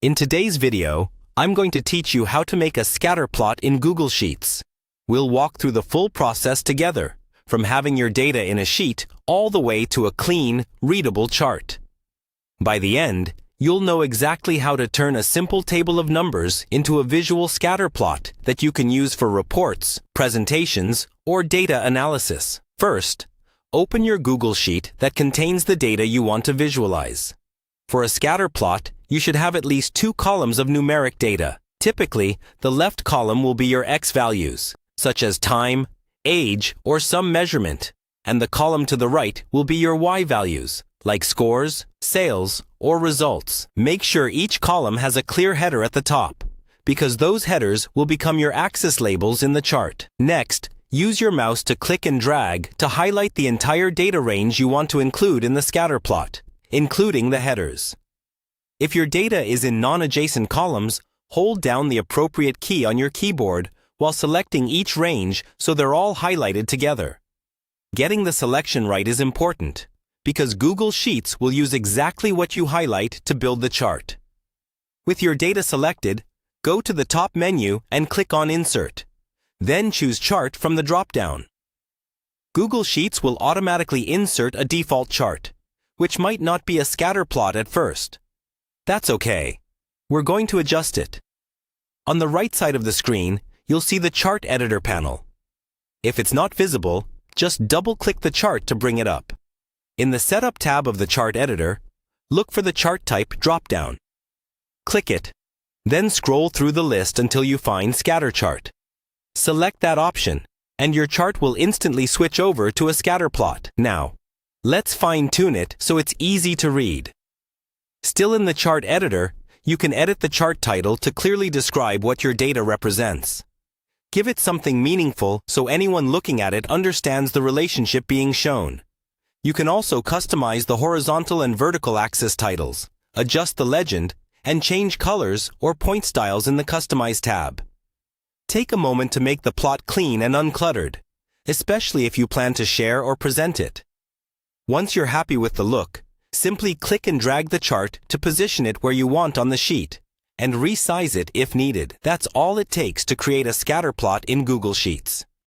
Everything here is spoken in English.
In today's video, I'm going to teach you how to make a scatter plot in Google Sheets. We'll walk through the full process together, from having your data in a sheet all the way to a clean, readable chart. By the end, you'll know exactly how to turn a simple table of numbers into a visual scatter plot that you can use for reports, presentations, or data analysis. First, open your Google Sheet that contains the data you want to visualize. For a scatter plot, you should have at least 2 columns of numeric data. Typically, the left column will be your X values, such as time, age, or some measurement, and the column to the right will be your Y values, like scores, sales, or results. Make sure each column has a clear header at the top, because those headers will become your axis labels in the chart. Next, use your mouse to click and drag to highlight the entire data range you want to include in the scatter plot, including the headers. If your data is in non-adjacent columns, hold down the appropriate key on your keyboard while selecting each range so they're all highlighted together. Getting the selection right is important, because Google Sheets will use exactly what you highlight to build the chart. With your data selected, go to the top menu and click on Insert. Then choose Chart from the drop-down. Google Sheets will automatically insert a default chart, which might not be a scatter plot at first. That's okay. We're going to adjust it. On the right side of the screen, you'll see the Chart Editor panel. If it's not visible, just double-click the chart to bring it up. In the Setup tab of the Chart Editor, look for the Chart Type drop-down. Click it, then scroll through the list until you find Scatter Chart. Select that option, and your chart will instantly switch over to a scatter plot. Now, let's fine-tune it so it's easy to read. Still in the Chart Editor, you can edit the chart title to clearly describe what your data represents. Give it something meaningful so anyone looking at it understands the relationship being shown. You can also customize the horizontal and vertical axis titles, adjust the legend, and change colors or point styles in the Customize tab. Take a moment to make the plot clean and uncluttered, especially if you plan to share or present it. Once you're happy with the look, simply click and drag the chart to position it where you want on the sheet, and resize it if needed. That's all it takes to create a scatter plot in Google Sheets.